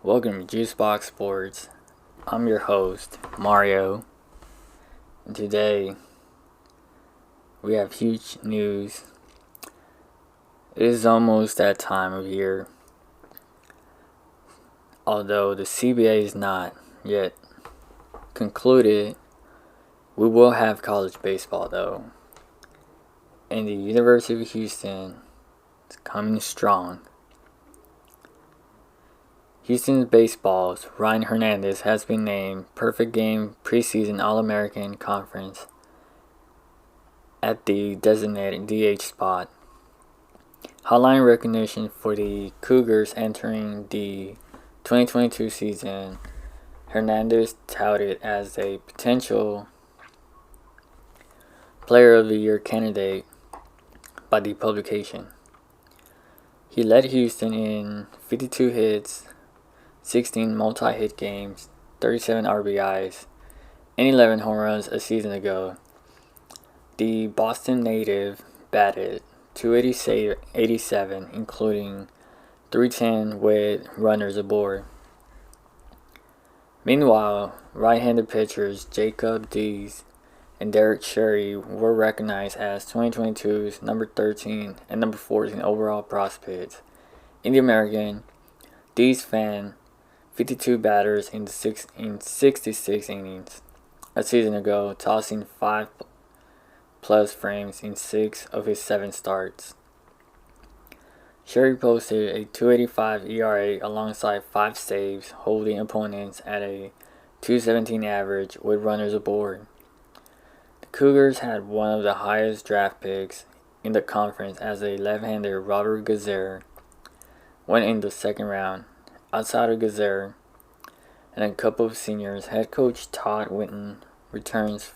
Welcome to Juicebox Sports. I'm your host, Mario, and today we have huge news. It is almost that time of year, although the CBA is not yet concluded. We will have college baseball though, and the University of Houston is coming strong. Houston baseball's Ryan Hernandez has been named Perfect Game Preseason All-American Conference at the designated DH spot. Hotline recognition for the Cougars entering the 2022 season. Hernandez touted as a potential Player of the Year candidate by the publication. He led Houston in 52 hits, 16 multi-hit games, 37 RBIs, and 11 home runs a season ago. The Boston native batted .287, including .310 with runners aboard. Meanwhile, right-handed pitchers Jacob Dees and Derek Sherry were recognized as 2022's number 13 and number 14 overall prospects. In the American, Dees fanned 52 batters in 66 innings a season ago, tossing 5+ frames in 6 of his 7 starts. Sherry posted a .285 ERA alongside 5 saves, holding opponents at a .217 average with runners aboard. The Cougars had one of the highest draft picks in the conference as a left-hander Robert Gazer went in the second round. Outside of Gazer and a couple of seniors, head coach Todd Winton returns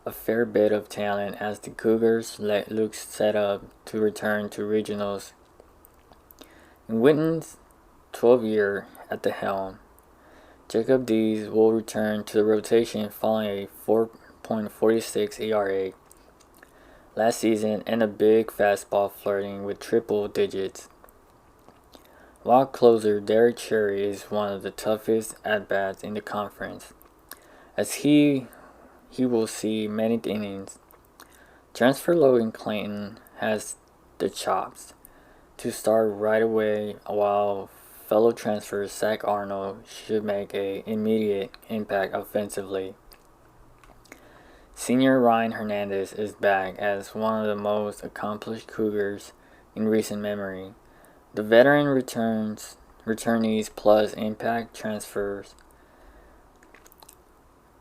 a fair bit of talent as the Cougars look set up to return to regionals. In Winton's 12th year at the helm, Jacob Dees will return to the rotation following a 4.46 ERA last season and a big fastball flirting with triple digits. While closer Derek Sherry is one of the toughest at-bats in the conference, as he will see many innings. Transfer Logan Clayton has the chops to start right away, while fellow transfer Zach Arnold should make an immediate impact offensively. Senior Ryan Hernandez is back as one of the most accomplished Cougars in recent memory. The veteran returnees plus impact transfers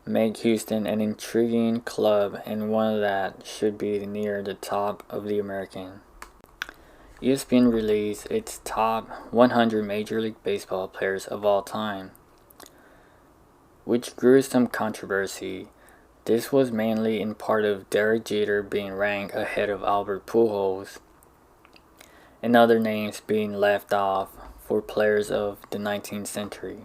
make Houston an intriguing club and one that should be near the top of the American. ESPN released its top 100 Major League Baseball players of all time, which grew some controversy. This was mainly in part of Derek Jeter being ranked ahead of Albert Pujols, and other names being left off for players of the 19th century.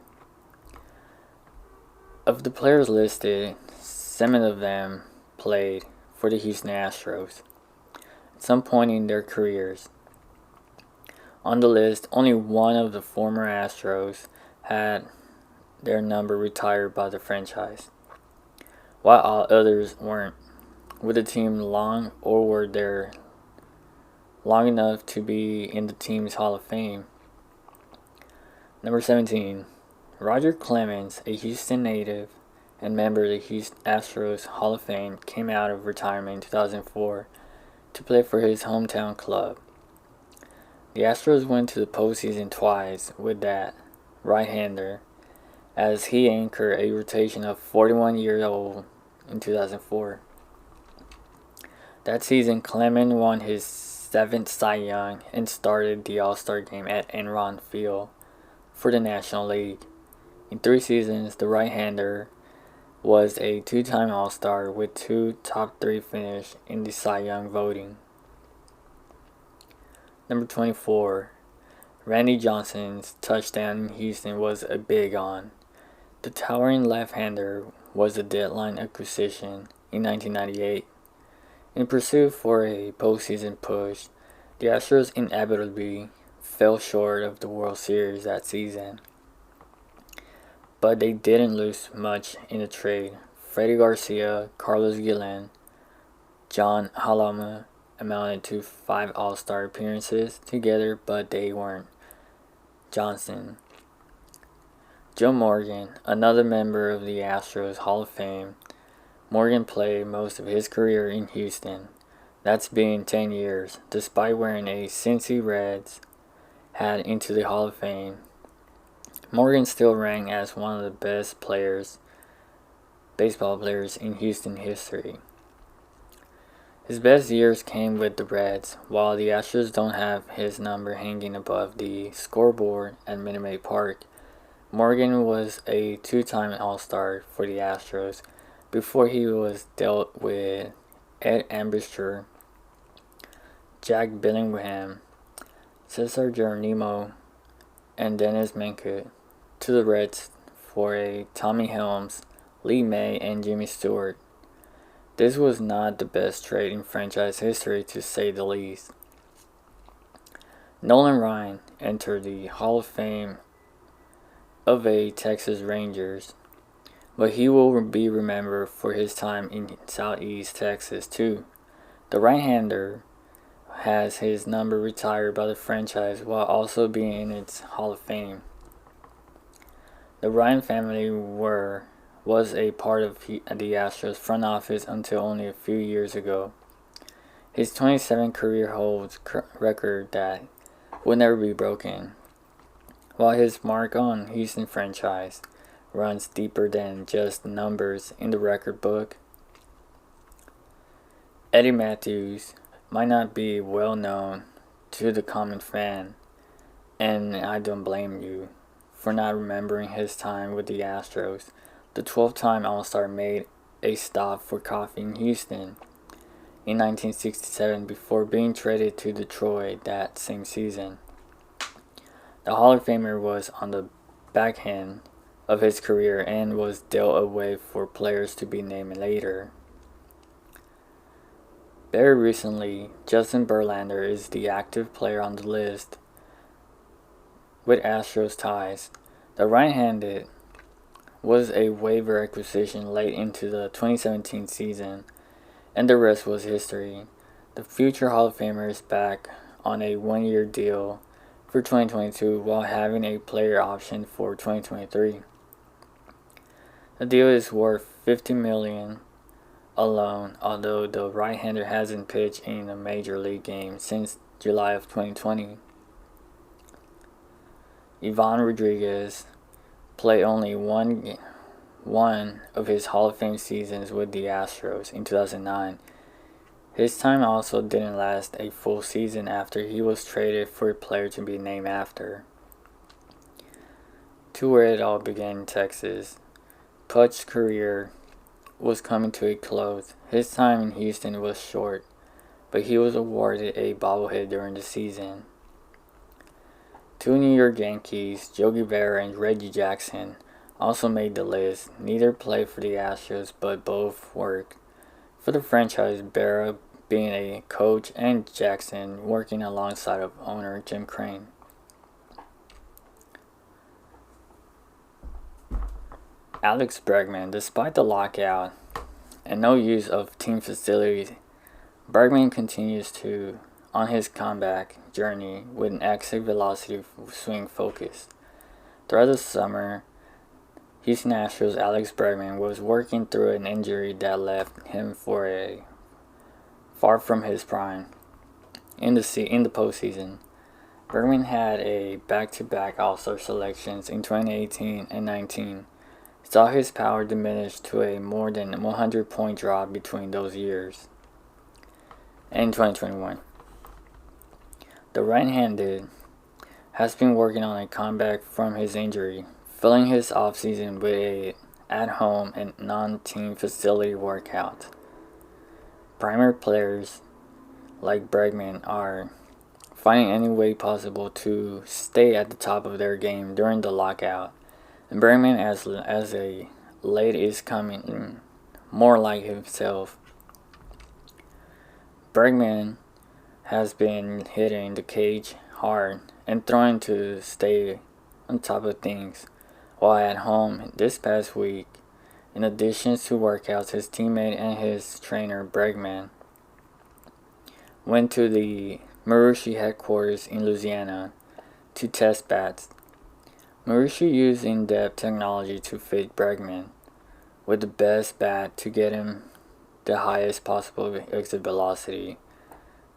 Of the players listed, 7 of them played for the Houston Astros at some point in their careers. On the list, only one of the former Astros had their number retired by the franchise, while all others weren't with the team long or were there long enough to be in the team's Hall of Fame. Number 17. Roger Clemens, a Houston native and member of the Houston Astros Hall of Fame, came out of retirement in 2004 to play for his hometown club. The Astros went to the postseason twice with that right-hander, as he anchored a rotation of 41-year-old in 2004. That season, Clemens won his 7th Cy Young and started the All-Star game at Enron Field for the National League. In 3 seasons, the right-hander was a 2-time All-Star with 2 top 3 finishes in the Cy Young voting. Number 24. Randy Johnson's touchdown in Houston was a big on. The towering left-hander was a deadline acquisition in 1998. In pursuit for a postseason push, the Astros inevitably fell short of the World Series that season. but they didn't lose much in the trade. Freddie Garcia, Carlos Guillen, John Halama amounted to 5 All-Star appearances together, but they weren't. Johnson. Joe Morgan, another member of the Astros Hall of Fame. Morgan played most of his career in Houston. That's been 10 years, despite wearing a Cincy Reds hat into the Hall of Fame. Morgan still ranked as one of the best baseball players in Houston history. His best years came with the Reds. While the Astros don't have his number hanging above the scoreboard at Minute Maid Park, Morgan was a 2-time All-Star for the Astros before he was dealt with Ed Ambassador, Jack Billingham, Cesar Geronimo, and Dennis Menke to the Reds for a Tommy Helms, Lee May, and Jimmy Stewart. This was not the best trade in franchise history, to say the least. Nolan Ryan entered the Hall of Fame of a Texas Rangers, but he will be remembered for his time in Southeast Texas too. The right-hander has his number retired by the franchise while also being in its Hall of Fame. The Ryan family was a part of the Astros front office until only a few years ago. His 27 career holds record that will never be broken, while his mark on Houston franchise runs deeper than just numbers in the record book. Eddie Matthews might not be well known to the common fan, and I don't blame you for not remembering his time with the Astros. The 12-time All-Star made a stop for coffee in Houston in 1967 before being traded to Detroit that same season. The Hall of Famer was on the back end of his career and was dealt away for players to be named later. Very recently, Justin Verlander is the active player on the list with Astros ties. The right-handed was a waiver acquisition late into the 2017 season, and the rest was history. The future Hall of Famer is back on a 1-year deal for 2022 while having a player option for 2023. The deal is worth $50 million alone, although the right-hander hasn't pitched in a major league game since July of 2020. Ivan Rodriguez played only one of his Hall of Fame seasons with the Astros in 2009. His time also didn't last a full season after he was traded for a player to be named after. To where it all began in Texas, Putch's career was coming to a close. His time in Houston was short, but he was awarded a bobblehead during the season. 2 New York Yankees, Yogi Berra and Reggie Jackson, also made the list. Neither played for the Astros, but both worked for the franchise, Berra being a coach and Jackson working alongside of owner Jim Crane. Alex Bregman, despite the lockout and no use of team facilities, Bregman continues on his comeback journey with an exit velocity swing focus. Throughout the summer, Houston Astros Alex Bregman was working through an injury that left him far from his prime in the postseason. Bregman had a back-to-back All-Star selections in 2018 and 19. Saw his power diminish to a more than 100-point drop between those years. In 2021, the right-handed has been working on a comeback from his injury, filling his offseason with a at-home and non-team facility workout. Primary players like Bregman are finding any way possible to stay at the top of their game during the lockout, and Bregman as a late is coming more like himself. Bregman has been hitting the cage hard and trying to stay on top of things, while at home this past week. In addition to workouts, his teammate and his trainer, Bregman, went to the Marushi headquarters in Louisiana to test bats. Marushi used in-depth technology to fit Bregman with the best bat to get him the highest possible exit velocity.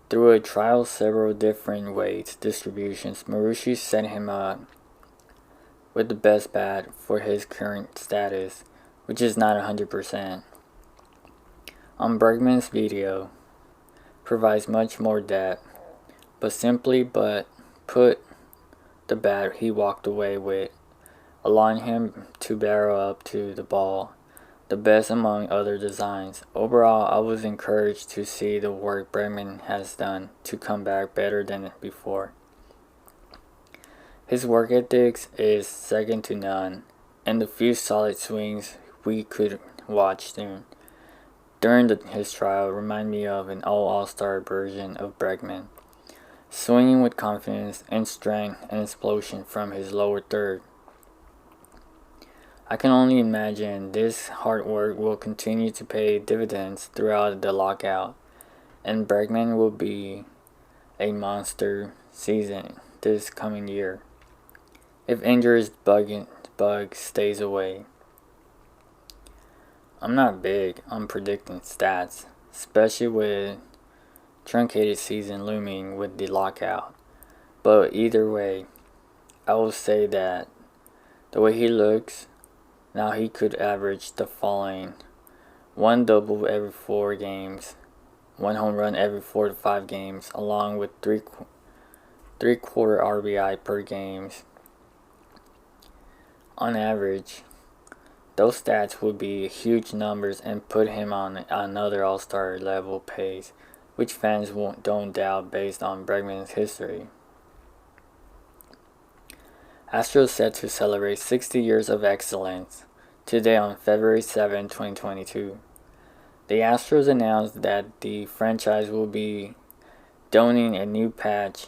Through a trial several different weights distributions, Marushi set him up with the best bat for his current status, which is not 100%. On Bregman's video provides much more depth, but simply put the bat he walked away with, allowing him to barrel up to the ball, the best among other designs. Overall, I was encouraged to see the work Bregman has done to come back better than before. His work ethics is second to none, and the few solid swings we could watch during his trial remind me of an all-star version of Bregman, swinging with confidence and strength and explosion from his lower third. I can only imagine this hard work will continue to pay dividends throughout the lockout, and Bregman will be a monster season this coming year if injuries bug stays away. I'm not big on predicting stats, especially with truncated season looming with the lockout, but either way, I will say that the way he looks now, he could average the following: 1 double every 4 games, 1 home run every 4 to 5 games, along with 3/4 RBI per games. On average, those stats would be huge numbers and put him on another all-star level pace, which fans don't doubt based on Bregman's history. Astros set to celebrate 60 years of excellence today on February 7, 2022. The Astros announced that the franchise will be donning a new patch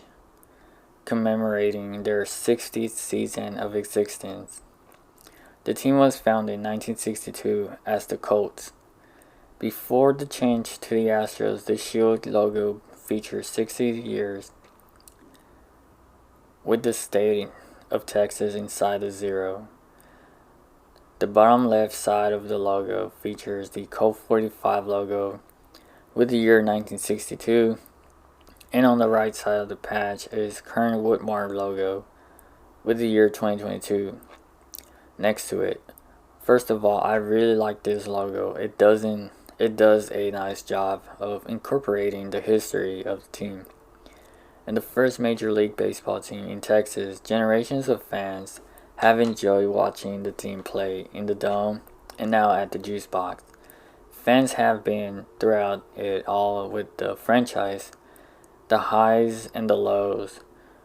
commemorating their 60th season of existence. The team was founded in 1962 as the Colts. Before the change to the Astros, the Shield logo features 60 years with the state of Texas inside the zero. The bottom left side of the logo features the Colt 45 logo with the year 1962, and on the right side of the patch is current Woodmark logo with the year 2022 next to it. First of all, I really like this logo. It does a nice job of incorporating the history of the team. And the first Major League Baseball team in Texas, generations of fans have enjoyed watching the team play in the Dome and now at the Juice Box. Fans have been throughout it all with the franchise, the highs and the lows.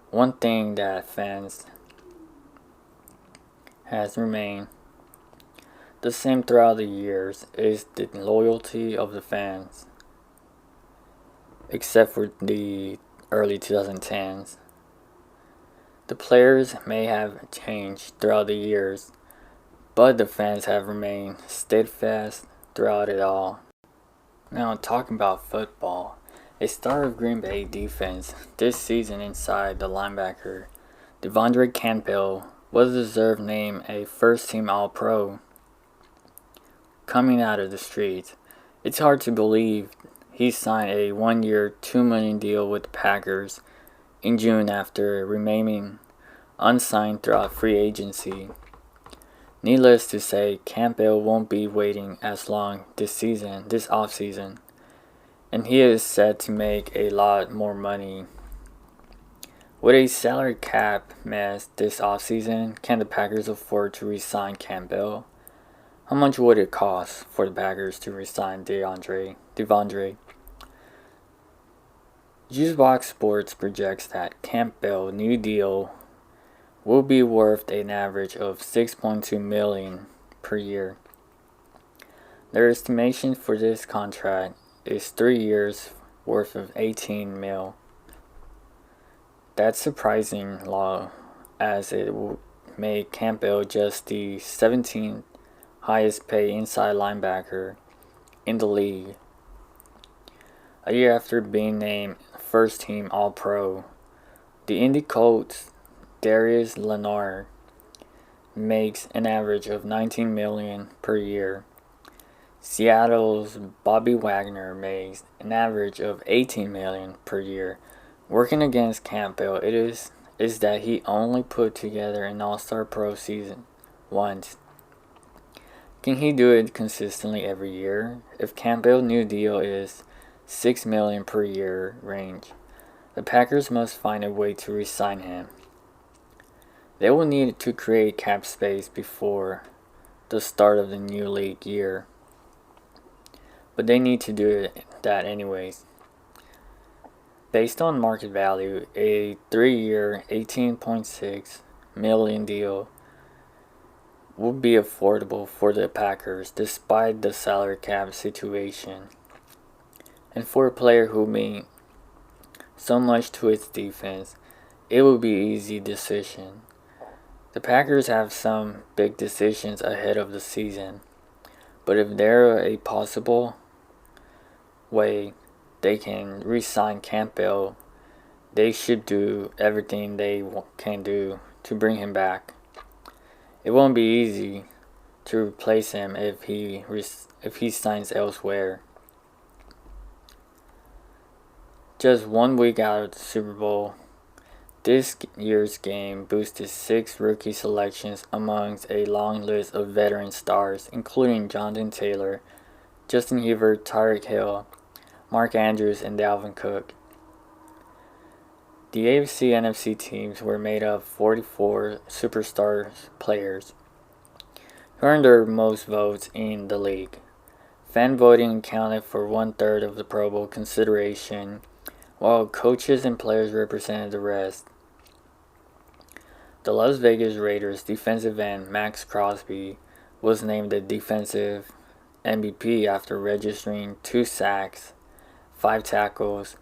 One thing that fans has remained the same throughout the years is the loyalty of the fans, except for the early 2010s. The players may have changed throughout the years, but the fans have remained steadfast throughout it all. Now, talking about football, a star of Green Bay defense this season inside the linebacker, Devondre Campbell, was deserved named a first-team All-Pro. Coming out of the streets, it's hard to believe he signed a 1-year, $2 million deal with the Packers in June after remaining unsigned throughout free agency. Needless to say, Campbell won't be waiting as long this offseason, and he is set to make a lot more money. With a salary cap mess this offseason, can the Packers afford to re-sign Campbell? How much would it cost for the Packers to re-sign Devondre? Juicebox Sports projects that Campbell's new deal will be worth an average of $6.2 million per year. Their estimation for this contract is 3 years worth of $18 million. That's surprising low, as it made Campbell just the 17th highest paid inside linebacker in the league, a year after being named first team All-Pro. The Indy Colts' Darius Leonard makes an average of $19 million per year. Seattle's Bobby Wagner makes an average of $18 million per year. Working against Campbell, it is that he only put together an All-Star Pro season once. Can he do it consistently every year? If Campbell's new deal is $6 million per year range, the Packers must find a way to re-sign him. They will need to create cap space before the start of the new league year, but they need to do that anyways. Based on market value, a 3-year, $18.6 million deal would be affordable for the Packers despite the salary cap situation. And for a player who means so much to its defense, it will be an easy decision. The Packers have some big decisions ahead of the season, but if there is a possible way they can re-sign Campbell, they should do everything they can do to bring him back. It won't be easy to replace him if he signs elsewhere. Just 1 week out of the Super Bowl, this year's game boosted 6 rookie selections amongst a long list of veteran stars, including Jonathan Taylor, Justin Herbert, Tyreek Hill, Mark Andrews, and Dalvin Cook. The AFC-NFC teams were made of 44 superstar players who earned their most votes in the league. Fan voting accounted for 1/3 of the Pro Bowl consideration, while coaches and players represented the rest. The Las Vegas Raiders defensive end Max Crosby was named the defensive MVP after registering 2 sacks, 5 tackles,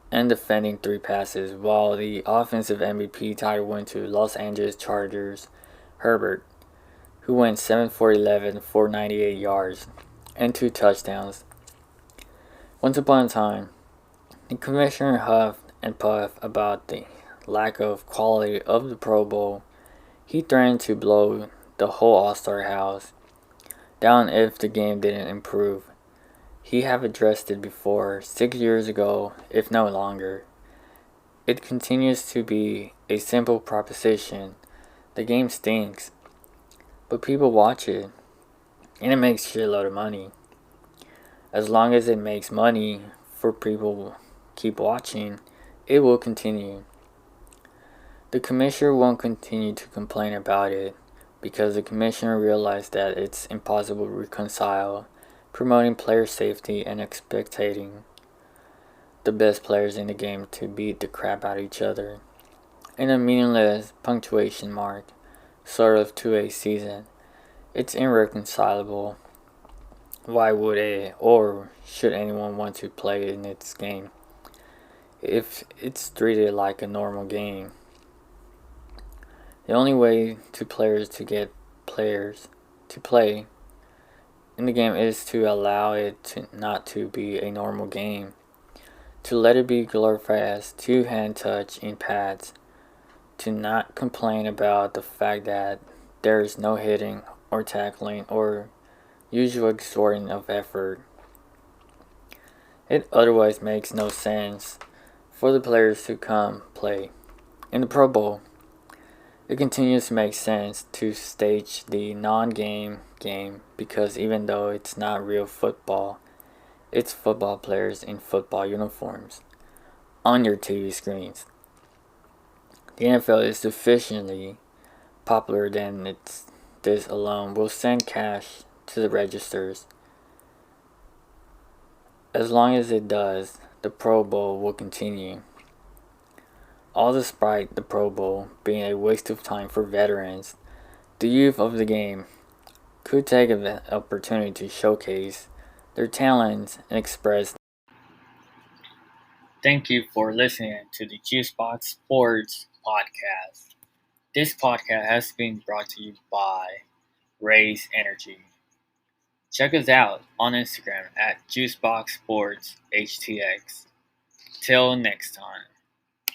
and defending 3 passes, while the offensive MVP title went to Los Angeles Chargers Herbert, who went 7 for 11 for 98 yards and 2 touchdowns. Once upon a time, the commissioner huffed and puffed about the lack of quality of the Pro Bowl. He threatened to blow the whole All-Star house down if the game didn't improve. He have addressed it before, 6 years ago, if no longer. It continues to be a simple proposition. The game stinks, but people watch it, and it makes a shitload of money. As long as it makes money for people keep watching, it will continue. The commissioner won't continue to complain about it because the commissioner realized that it's impossible to reconcile promoting player safety and expecting the best players in the game to beat the crap out of each other in a meaningless punctuation mark sort of to a season. It's irreconcilable. Why would it or should anyone want to play in its game if it's treated like a normal game? The only way to players to get players to play in the game is to allow it to not to be a normal game, to let it be glorified as 2-hand touch in pads, to not complain about the fact that there is no hitting or tackling or usual extortion of effort. It otherwise makes no sense for the players to come play in the Pro Bowl. It continues to make sense to stage the non-game game because even though it's not real football, it's football players in football uniforms on your TV screens. The NFL is sufficiently popular that this alone will send cash to the registers. As long as it does, the Pro Bowl will continue. All despite the Pro Bowl being a waste of time for veterans, the youth of the game could take an opportunity to showcase their talents and express. Thank you for listening to the Juicebox Sports Podcast. This podcast has been brought to you by Raise Energy. Check us out on Instagram at JuiceboxSportsHTX. Till next time.